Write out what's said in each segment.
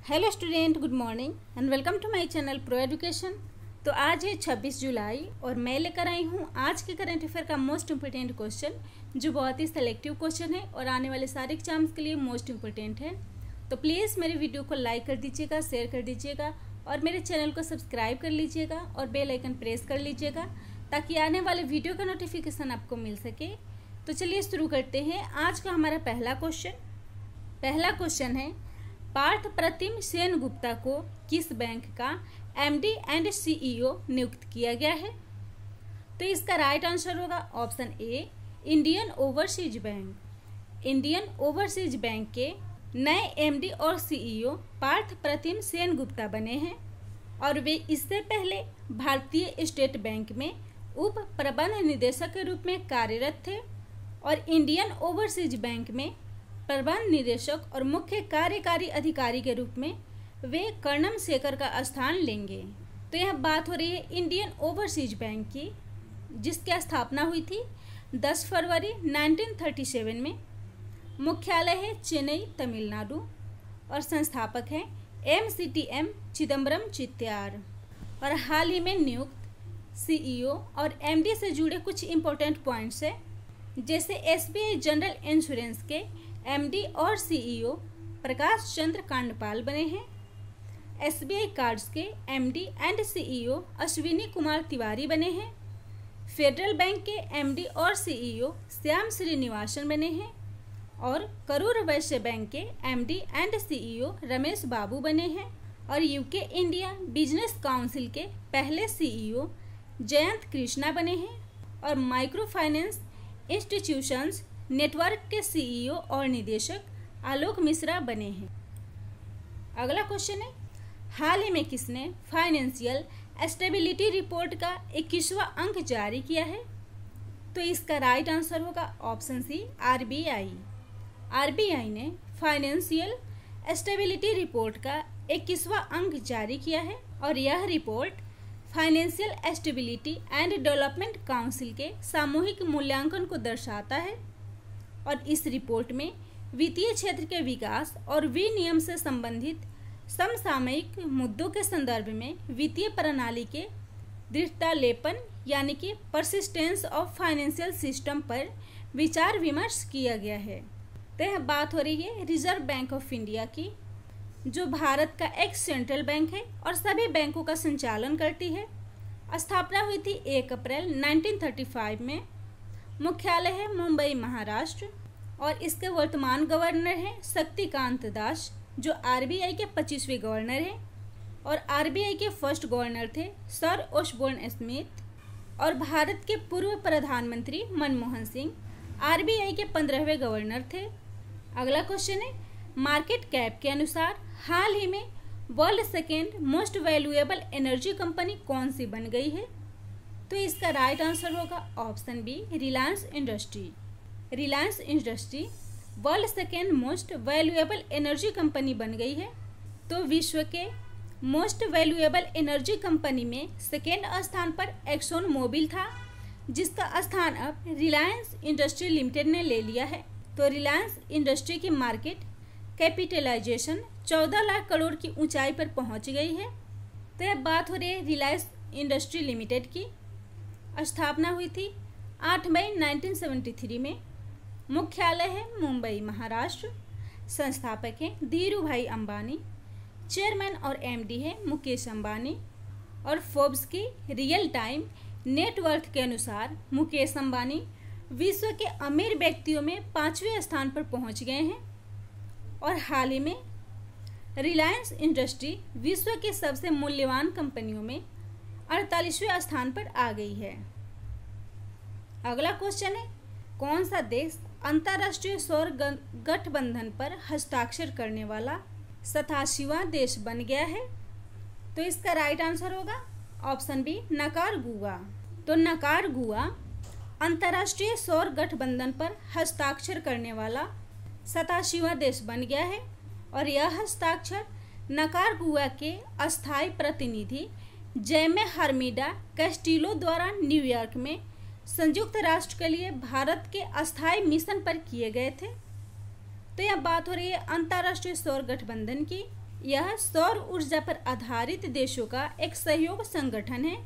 Hello student, good morning and welcome to my channel pro education. तो आज है 26 जुलाई और मैं लेकर आई हूँ आज के करंट अफेयर का मोस्ट इम्पोर्टेंट क्वेश्चन, जो बहुत ही सेलेक्टिव क्वेश्चन है और आने वाले सारे एग्जाम्स के लिए मोस्ट इम्पोर्टेंट है। तो प्लीज़ मेरे वीडियो को लाइक कर दीजिएगा, शेयर कर दीजिएगा और मेरे चैनल को सब्सक्राइब कर लीजिएगा और बेल आइकन प्रेस कर लीजिएगा ताकि आने वाले वीडियो का नोटिफिकेशन आपको मिल सके। तो चलिए शुरू करते हैं आज का हमारा पहला क्वेश्चन है, पार्थ प्रतिम सेनगुप्ता को किस बैंक का एमडी एंड सीईओ नियुक्त किया गया है? तो इसका राइट आंसर होगा ऑप्शन ए, Indian overseas bank. Indian overseas bank के नए एमडी और सीईओ पार्थ प्रतिम सेनगुप्ता बने हैं और वे इससे पहले भारतीय स्टेट बैंक में उप प्रबंध निदेशक के रूप में कार्यरत थे और इंडियन ओवरसीज बैंक में प्रबंध निदेशक और मुख्य कार्यकारी अधिकारी के रूप में वे कर्णम शेखर का स्थान लेंगे। तो यह बात हो रही है इंडियन ओवरसीज बैंक की, जिसकी स्थापना हुई थी 10 फरवरी 1937 में। मुख्यालय है चेन्नई, तमिलनाडु और संस्थापक हैं MCTM चिदम्बरम चित्यार। और हाल ही में नियुक्त सीईओ और MD से जुड़े कुछ इम्पोर्टेंट पॉइंट्स है, जैसे SBI जनरल इंश्योरेंस के MD और सीईओ प्रकाश चंद्र कांडपाल बने हैं। SBI कार्ड्स के MD and CEO Ashwini Kumar Tiwari बने हैं। फेडरल बैंक के MD और सीईओ श्याम श्रीनिवासन बने हैं और करूर वैश्य बैंक के MD एंड सीईओ रमेश बाबू बने हैं। और UK इंडिया बिजनेस काउंसिल के पहले सीईओ जयंत कृष्णा बने हैं और माइक्रो फाइनेंस इंस्टीट्यूशंस नेटवर्क के सीईओ और निदेशक आलोक मिश्रा बने हैं। अगला क्वेश्चन है, हाल ही में किसने फाइनेंशियल स्टेबिलिटी रिपोर्ट का 21वां अंक जारी किया है? तो इसका राइट आंसर होगा ऑप्शन सी, RBI। RBI ने फाइनेंशियल स्टेबिलिटी रिपोर्ट का 21वां अंक जारी किया है और यह report financial stability and development council के सामूहिक मूल्यांकन को दर्शाता है और इस रिपोर्ट में वित्तीय क्षेत्र के विकास और विनियमन से संबंधित समसामयिक मुद्दों के संदर्भ में वित्तीय प्रणाली के दृढ़तालेपन यानी कि परसिस्टेंस ऑफ फाइनेंशियल सिस्टम पर विचार विमर्श किया गया है। तो यह बात हो रही है रिजर्व बैंक ऑफ इंडिया की, जो भारत का एक सेंट्रल बैंक है और सभी बैंकों का संचालन करती है। स्थापना हुई थी 1 अप्रैल 1935 में। मुख्यालय है मुंबई, महाराष्ट्र और इसके वर्तमान गवर्नर हैं शक्तिकांत दास, जो RBI के 25वें गवर्नर हैं और RBI के फर्स्ट गवर्नर थे सर ओसबोर्न स्मिथ। और भारत के पूर्व प्रधानमंत्री मनमोहन सिंह RBI के 15वें गवर्नर थे। अगला क्वेश्चन है, मार्केट कैप के अनुसार हाल ही में world second most valuable energy company कौन सी बन गई है? तो इसका राइट आंसर होगा option B, Reliance industry. Reliance industry world second most valuable energy company बन गई है। तो विश्व के मोस्ट वैल्यूएबल एनर्जी कंपनी में सेकेंड स्थान पर एक्सोन मोबिल था, जिसका स्थान अब रिलायंस इंडस्ट्री लिमिटेड ने ले लिया है। तो रिलायंस इंडस्ट्री की मार्केट कैपिटलाइजेशन 14 लाख करोड़ की ऊंचाई पर पहुंच गई है। तो यह बात हो रही है रिलायंस इंडस्ट्री लिमिटेड की। स्थापना हुई थी 8 मई 1973 में। मुख्यालय है मुंबई, महाराष्ट्र। संस्थापक हैं धीरू भाई अंबानी। चेयरमैन और MD है मुकेश अंबानी। और फोर्ब्स की रियल टाइम नेटवर्थ के अनुसार मुकेश अंबानी विश्व के अमीर व्यक्तियों में 5वें स्थान पर पहुंच गए हैं और हाल ही में रिलायंस इंडस्ट्री विश्व के सबसे मूल्यवान कंपनियों में 48वें स्थान पर आ गई है। अगला क्वेश्चन है, कौन सा देश अंतर्राष्ट्रीय सौर गठबंधन पर हस्ताक्षर करने वाला 87वां देश बन गया है? तो इसका राइट आंसर होगा ऑप्शन बी, निकारागुआ। तो निकारागुआ अंतर्राष्ट्रीय सौर गठबंधन पर हस्ताक्षर करने वाला 87वां देश बन गया है और यह हस्ताक्षर निकारागुआ के अस्थायी प्रतिनिधि जैमे हर्मिडा कैस्टिलो द्वारा न्यूयॉर्क में संयुक्त राष्ट्र के लिए भारत के अस्थायी मिशन पर किए गए थे। तो यह बात हो रही है अंतर्राष्ट्रीय सौर गठबंधन की। यह सौर ऊर्जा पर आधारित देशों का एक सहयोग संगठन है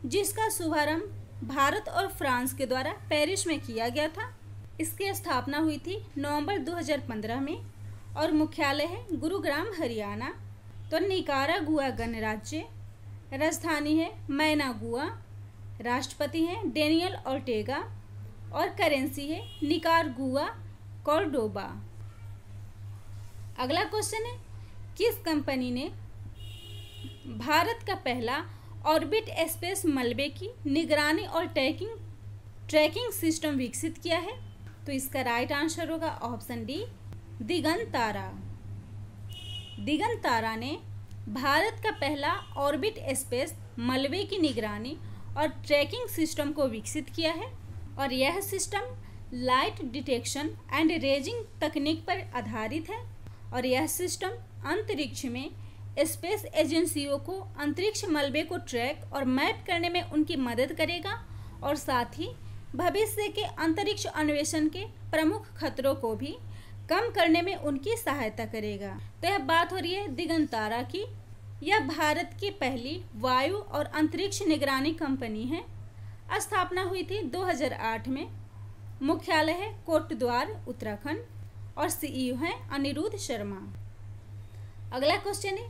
जिसका शुभारंभ भारत और फ्रांस के द्वारा पेरिस में किया गया था। इसकी स्थापना हुई थी नवंबर 2015 में और मुख्यालय है गुरुग्राम, हरियाणा। तो निकारागुआ गणराज्य, राजधानी है मैनागुआ, राष्ट्रपति हैं डेनियल ऑर्टेगा और करेंसी है निकारागुआ कॉर्डोबा। अगला क्वेश्चन है, किस कंपनी ने भारत का पहला ऑर्बिट स्पेस मलबे की निगरानी और ट्रैकिंग सिस्टम विकसित किया है? तो इसका राइट आंसर होगा ऑप्शन डी, दिगंतारा। दिगंतारा ने भारत का पहला ऑर्बिट स्पेस मलबे की निगरानी और ट्रैकिंग सिस्टम को विकसित किया है और यह system light detection and raising तकनीक पर आधारित है और यह सिस्टम अंतरिक्ष में स्पेस एजेंसियों को अंतरिक्ष मलबे को ट्रैक और मैप करने में उनकी मदद करेगा और साथ ही भविष्य के अंतरिक्ष अन्वेषण के प्रमुख खतरों को भी कम करने में उनकी सहायता करेगा। तो यह बात हो रही है दिगंतारा की। यह भारत की पहली वायु और अंतरिक्ष निगरानी कंपनी है। स्थापना हुई थी 2008 में। मुख्यालय है कोटद्वार, उत्तराखंड और सीईओ हैं अनिरुद्ध शर्मा। अगला क्वेश्चन है,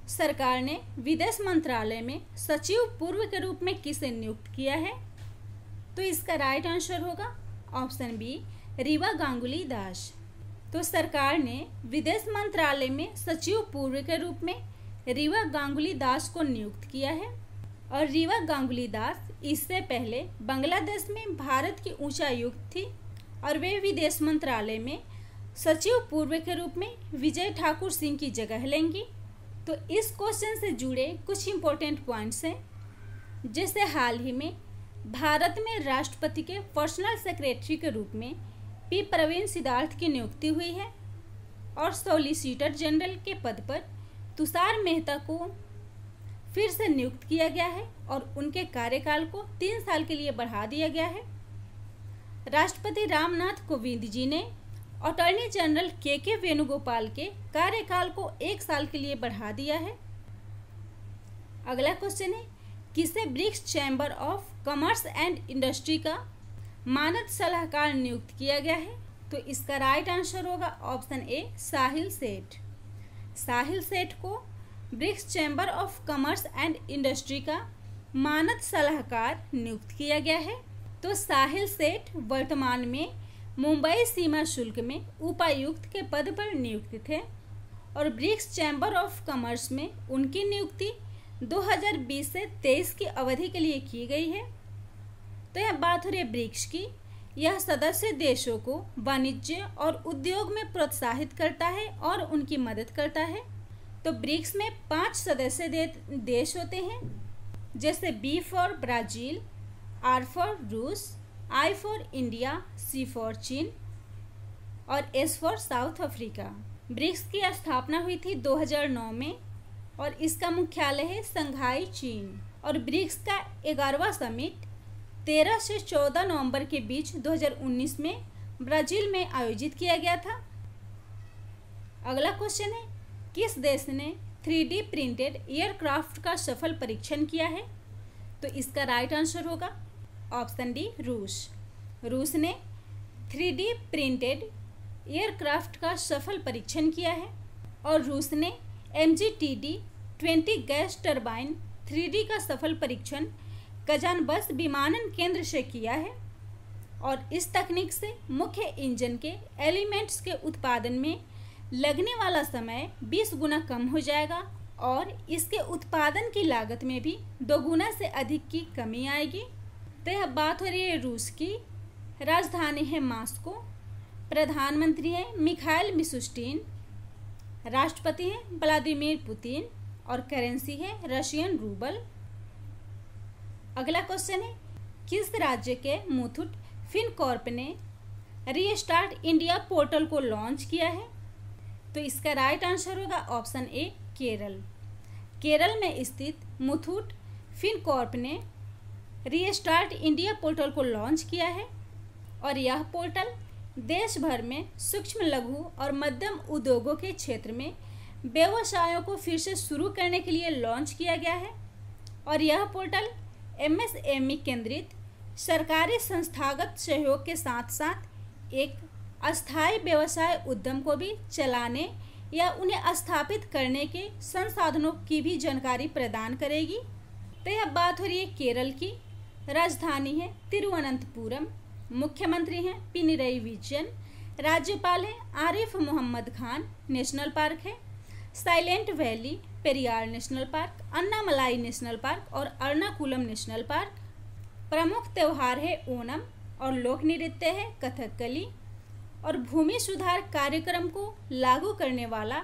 सरकार ने विदेश मंत्रालय में सचिव पूर्व के रूप में किसे नियुक्त किया है? तो इसका राइट आंसर होगा ऑप्शन बी, रीवा गांगुली दास। तो सरकार ने विदेश मंत्रालय में सचिव पूर्व के रूप में रीवा गांगुली दास को नियुक्त किया है और रीवा गांगुली दास इससे पहले बांग्लादेश में भारत की उच्चायुक्त थी और वे विदेश मंत्रालय में सचिव पूर्व के रूप में विजय ठाकुर सिंह की जगह लेंगी। तो इस क्वेश्चन से जुड़े कुछ इम्पोर्टेंट पॉइंट्स हैं, जैसे हाल ही में भारत में राष्ट्रपति के पर्सनल सेक्रेटरी के रूप में पी प्रवीण सिद्धार्थ की नियुक्ति हुई है और सॉलिसिटर जनरल के पद पर तुषार मेहता को फिर से नियुक्त किया गया है और उनके कार्यकाल को 3 साल के लिए बढ़ा दिया गया है। राष्ट्रपति रामनाथ कोविंद जी ने अटॉर्नी जनरल के वेणुगोपाल के कार्यकाल को 1 साल के लिए बढ़ा दिया है। अगला क्वेश्चन है, किसे BRICS chamber of commerce and industry का मानद सलाहकार नियुक्त किया गया है? तो इसका राइट आंसर होगा ऑप्शन ए, साहिल सेठ। साहिल सेठ को BRICS chamber of commerce and industry का मानद सलाहकार नियुक्त किया गया है। तो साहिल सेठ वर्तमान में मुंबई सीमा शुल्क में उपायुक्त के पद पर नियुक्त थे और ब्रिक्स चैम्बर ऑफ कॉमर्स में उनकी नियुक्ति 2020 से 23 की अवधि के लिए की गई है। तो यह बात हो रही है ब्रिक्स की। यह सदस्य देशों को वाणिज्य और उद्योग में प्रोत्साहित करता है और उनकी मदद करता है। तो ब्रिक्स में 5 सदस्य देश होते हैं, जैसे B for Brazil, R for रूस, I for India, C for चीन और S for South Africa. BRICS की स्थापना हुई थी 2009 में और इसका मुख्यालय है शंघाई, चीन। और ब्रिक्स का 11वां समिट 13 से 14 नवंबर के बीच 2019 में ब्राज़ील में आयोजित किया गया था। अगला क्वेश्चन है, किस देश ने 3D प्रिंटेड एयरक्राफ्ट का सफल परीक्षण किया है? तो इसका राइट आंसर होगा ऑप्शन डी, रूस। रूस ने 3D प्रिंटेड एयरक्राफ्ट का सफल परीक्षण किया है और रूस ने MGTD-20 गैस टरबाइन 3D का सफल परीक्षण कजानबस विमानन केंद्र से किया है और इस तकनीक से मुख्य इंजन के एलिमेंट्स के उत्पादन में लगने वाला समय 20 गुना कम हो जाएगा और इसके उत्पादन की लागत में भी 2 गुना से अधिक की कमी आएगी। तो यह बात हो रही है रूस की। राजधानी है मॉस्को, प्रधानमंत्री हैं मिखाइल मिशुस्टिन, राष्ट्रपति हैं व्लादिमीर पुतिन और करेंसी है रशियन रूबल। अगला क्वेश्चन है, किस राज्य के मुथूट फिनकॉर्प ने रीस्टार्ट इंडिया पोर्टल को लॉन्च किया है? तो इसका राइट आंसर होगा ऑप्शन ए, केरल। केरल में स्थित मुथूट फिनकॉर्प ने रीस्टार्ट इंडिया पोर्टल को लॉन्च किया है और यह पोर्टल देश भर में सूक्ष्म, लघु और मध्यम उद्योगों के क्षेत्र में व्यवसायों को फिर से शुरू करने के लिए लॉन्च किया गया है और यह पोर्टल MSME केंद्रित सरकारी संस्थागत सहयोग के साथ साथ एक अस्थायी व्यवसाय उद्यम को भी चलाने या उन्हें स्थापित करने के संसाधनों की भी जानकारी प्रदान करेगी। तो यह बात हो रही है केरल की। राजधानी है तिरुवनंतपुरम, मुख्यमंत्री हैं पिनरई विजयन, राज्यपाल हैं आरिफ मोहम्मद खान, नेशनल पार्क है silent valley, Periyar national park, Annamalai national park और अर्नाकुलम नेशनल पार्क। प्रमुख त्यौहार है ओणम और लोक नृत्य है कथकली। और भूमि सुधार कार्यक्रम को लागू करने वाला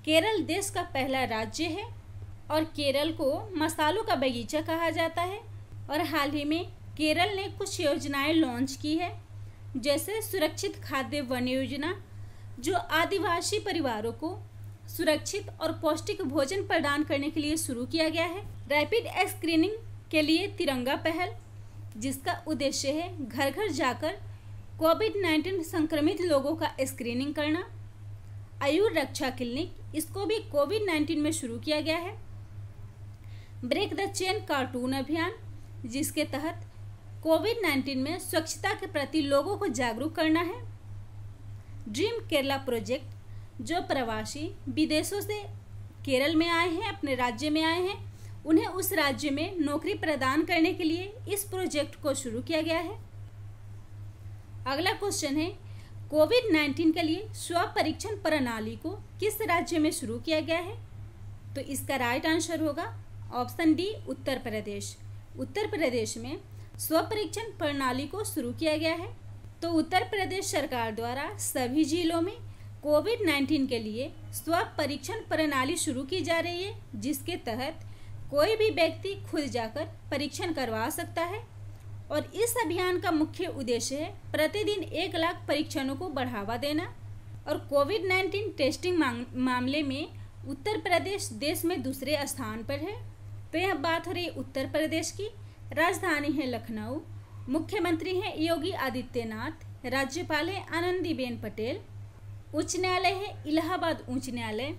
केरल देश का पहला राज्य है और केरल को मसालों का बगीचा कहा जाता है। और हाल ही में केरल ने कुछ योजनाएं लॉन्च की है, जैसे सुरक्षित खाद्य वन योजना, जो आदिवासी परिवारों को सुरक्षित और पौष्टिक भोजन प्रदान करने के लिए शुरू किया गया है। रैपिड स्क्रीनिंग के लिए तिरंगा पहल, जिसका उद्देश्य है घर घर जाकर कोविड-19 संक्रमित लोगों का स्क्रीनिंग करना। आयु रक्षा क्लिनिक, इसको भी कोविड-19 में शुरू किया गया है। ब्रेक द चेन कार्टून अभियान, जिसके तहत कोविड-19 में स्वच्छता के प्रति लोगों को जागरूक करना है। ड्रीम केरला प्रोजेक्ट, जो प्रवासी विदेशों से केरल में आए हैं, अपने राज्य में आए हैं, उन्हें उस राज्य में नौकरी प्रदान करने के लिए इस प्रोजेक्ट को शुरू किया गया है। अगला क्वेश्चन है, कोविड-19 के लिए स्व परीक्षण प्रणाली को किस राज्य में शुरू किया गया है? तो इसका राइट आंसर होगा ऑप्शन डी, उत्तर प्रदेश। उत्तर प्रदेश में स्व परीक्षण प्रणाली को शुरू किया गया है। तो उत्तर प्रदेश सरकार द्वारा सभी जिलों में कोविड-19 के लिए स्व परीक्षण प्रणाली शुरू की जा रही है, जिसके तहत कोई भी व्यक्ति खुद जाकर परीक्षण करवा सकता है। और इस अभियान का मुख्य उद्देश्य है प्रतिदिन 1 लाख परीक्षणों को बढ़ावा देना। और कोविड-19 टेस्टिंग मामले में उत्तर प्रदेश देश में दूसरे स्थान पर है। तो यह बात हो रही है उत्तर प्रदेश की। राजधानी है लखनऊ, मुख्यमंत्री हैं योगी आदित्यनाथ, राज्यपाल है आनंदीबेन पटेल। उच्च न्यायालय है इलाहाबाद उच्च न्यायालय।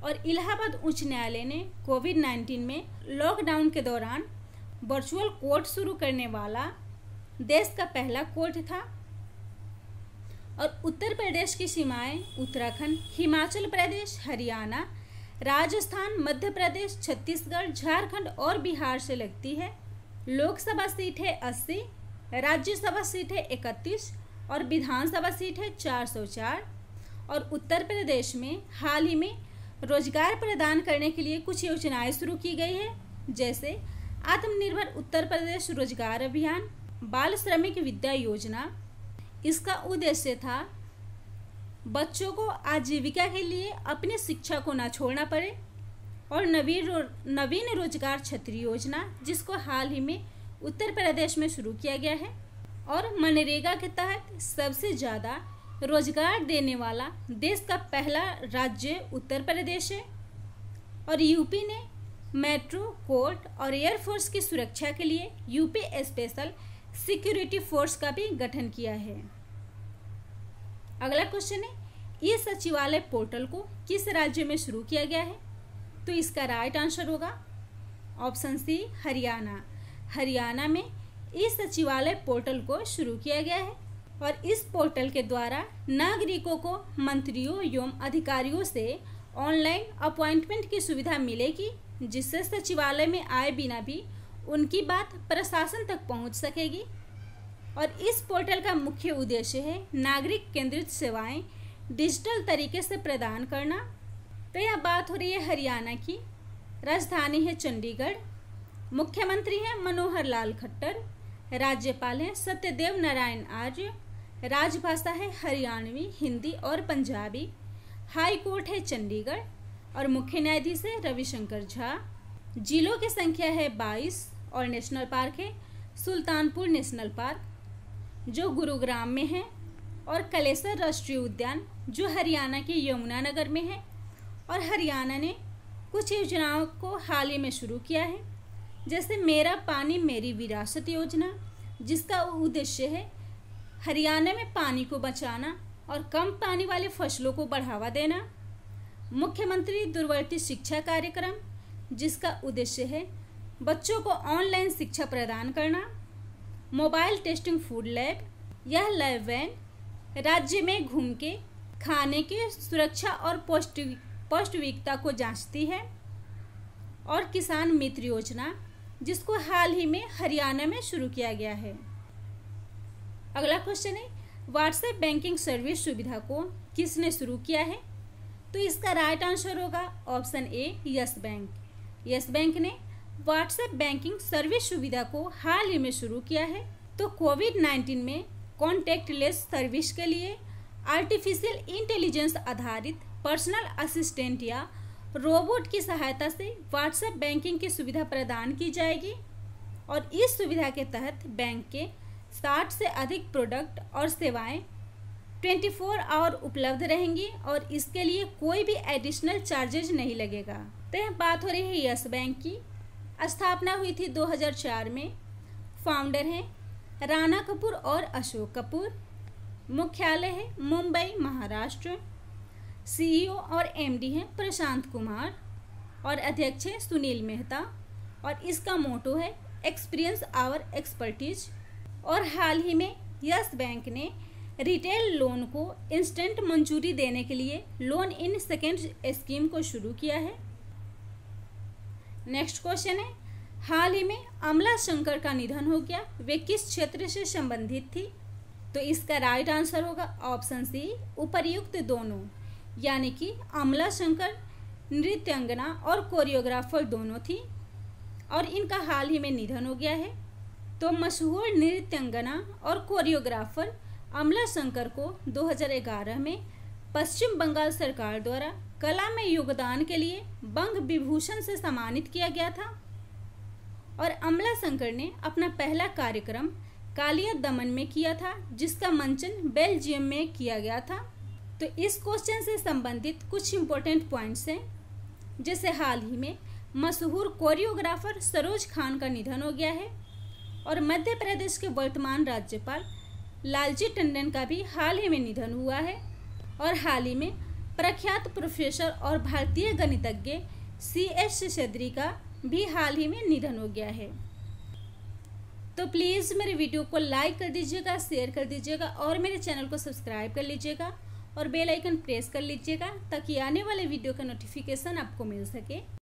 और इलाहाबाद उच्च न्यायालय ने कोविड-19 में लॉकडाउन के दौरान वर्चुअल कोर्ट शुरू करने वाला देश का पहला कोर्ट था। और उत्तर प्रदेश की सीमाएं उत्तराखंड, हिमाचल प्रदेश, हरियाणा, राजस्थान, मध्य प्रदेश, छत्तीसगढ़, झारखंड और बिहार से लगती है। लोकसभा सीट है 80, राज्यसभा सीट है 31 और विधानसभा सीट है 404। और उत्तर प्रदेश में हाल ही में रोजगार प्रदान करने के लिए कुछ योजनाएं शुरू की गई है, जैसे आत्मनिर्भर उत्तर प्रदेश रोजगार अभियान, बाल श्रमिक विद्या योजना। इसका उद्देश्य था बच्चों को आजीविका के लिए अपनी शिक्षा को न छोड़ना पड़े। और नवीन रोजगार छतरी योजना, जिसको हाल ही में उत्तर प्रदेश में शुरू किया गया है। और मनरेगा के तहत सबसे ज़्यादा रोजगार देने वाला देश का पहला राज्य उत्तर प्रदेश है। और यूपी ने मेट्रो, कोर्ट और एयरफोर्स की सुरक्षा के लिए यूपी स्पेशल सिक्योरिटी फोर्स का भी गठन किया है। अगला क्वेश्चन है, ई सचिवालय पोर्टल को किस राज्य में शुरू किया गया है? तो इसका राइट आंसर होगा ऑप्शन सी, हरियाणा। हरियाणा में ई सचिवालय पोर्टल को शुरू किया गया है। और इस पोर्टल के द्वारा नागरिकों को मंत्रियों एवं अधिकारियों से ऑनलाइन अपॉइंटमेंट की सुविधा मिलेगी, जिससे सचिवालय में आए बिना भी उनकी बात प्रशासन तक पहुंच सकेगी। और इस पोर्टल का मुख्य उद्देश्य है नागरिक केंद्रित सेवाएं डिजिटल तरीके से प्रदान करना। तो यह बात हो रही है हरियाणा की। राजधानी है चंडीगढ़, मुख्यमंत्री हैं मनोहर लाल खट्टर, राज्यपाल हैं सत्यदेव नारायण आर्य, राजभाषा है हरियाणवी, हिंदी और पंजाबी। हाई कोर्ट है चंडीगढ़ और मुख्य न्यायाधीश है रविशंकर झा। जिलों की संख्या है 22 और नेशनल पार्क है सुल्तानपुर नेशनल पार्क, जो गुरुग्राम में है, और कलेसर राष्ट्रीय उद्यान, जो हरियाणा के यमुनानगर में है। और हरियाणा ने कुछ योजनाओं को हाल ही में शुरू किया है, जैसे मेरा पानी मेरी विरासत योजना, जिसका उद्देश्य है हरियाणा में पानी को बचाना और कम पानी वाली फसलों को बढ़ावा देना। मुख्यमंत्री दूरवर्ती शिक्षा कार्यक्रम, जिसका उद्देश्य है बच्चों को ऑनलाइन शिक्षा प्रदान करना। मोबाइल टेस्टिंग फूड लैब, यह लैब वैन राज्य में घूम के खाने की सुरक्षा और पौष्टिकता को जांचती है। और किसान मित्र योजना, जिसको हाल ही में हरियाणा में शुरू किया गया है। अगला क्वेश्चन है, व्हाट्सएप बैंकिंग सर्विस सुविधा को किसने शुरू किया है? तो इसका राइट आंसर होगा ऑप्शन ए, यस बैंक। यस बैंक ने व्हाट्सएप बैंकिंग सर्विस सुविधा को हाल ही में शुरू किया है। तो कोविड-19 में कॉन्टैक्टलेस सर्विस के लिए आर्टिफिशियल इंटेलिजेंस आधारित पर्सनल असिस्टेंट या रोबोट की सहायता से व्हाट्सएप बैंकिंग की सुविधा प्रदान की जाएगी। और इस सुविधा के तहत बैंक के 60 से अधिक प्रोडक्ट और सेवाएं 24 आवर उपलब्ध रहेंगी और इसके लिए कोई भी एडिशनल चार्जेज नहीं लगेगा। तो यह बात हो रही है यस बैंक की। स्थापना हुई थी 2004 में। फाउंडर हैं राणा कपूर और अशोक कपूर। मुख्यालय है मुंबई, महाराष्ट्र। सीईओ और एमडी हैं प्रशांत कुमार और अध्यक्ष हैं सुनील मेहता। और इसका मोटो है एक्सपीरियंस आवर एक्सपर्टीज। और हाल ही में यस बैंक ने रिटेल लोन को इंस्टेंट मंजूरी देने के लिए लोन इन सेकेंड स्कीम को शुरू किया है। नेक्स्ट क्वेश्चन है, हाल ही में अमला शंकर का निधन हो गया, वे किस क्षेत्र से संबंधित थी? तो इसका राइट आंसर होगा ऑप्शन सी, उपर्युक्त दोनों। यानी कि अमला शंकर नृत्यांगना और कोरियोग्राफर दोनों थी और इनका हाल ही में निधन हो गया है। तो मशहूर नृत्यांगना और कोरियोग्राफर अमला शंकर को 2011 में पश्चिम बंगाल सरकार द्वारा कला में योगदान के लिए बंग विभूषण से सम्मानित किया गया था। और अमला शंकर ने अपना पहला कार्यक्रम कालिया दमन में किया था, जिसका मंचन बेल्जियम में किया गया था। तो इस क्वेश्चन से संबंधित कुछ इंपॉर्टेंट पॉइंट्स हैं, जैसे हाल ही में मशहूर कोरियोग्राफर सरोज खान का निधन हो गया है। और मध्य प्रदेश के वर्तमान राज्यपाल लालजी टंडन का भी हाल ही में निधन हुआ है। और हाल ही में प्रख्यात प्रोफेसर और भारतीय गणितज्ञ C.S. शेषाद्री का भी हाल ही में निधन हो गया है। तो प्लीज़ मेरे वीडियो को लाइक कर दीजिएगा, शेयर कर दीजिएगा और मेरे चैनल को सब्सक्राइब कर लीजिएगा और बेल आइकन प्रेस कर लीजिएगा ताकि आने वाले वीडियो का नोटिफिकेशन आपको मिल सके।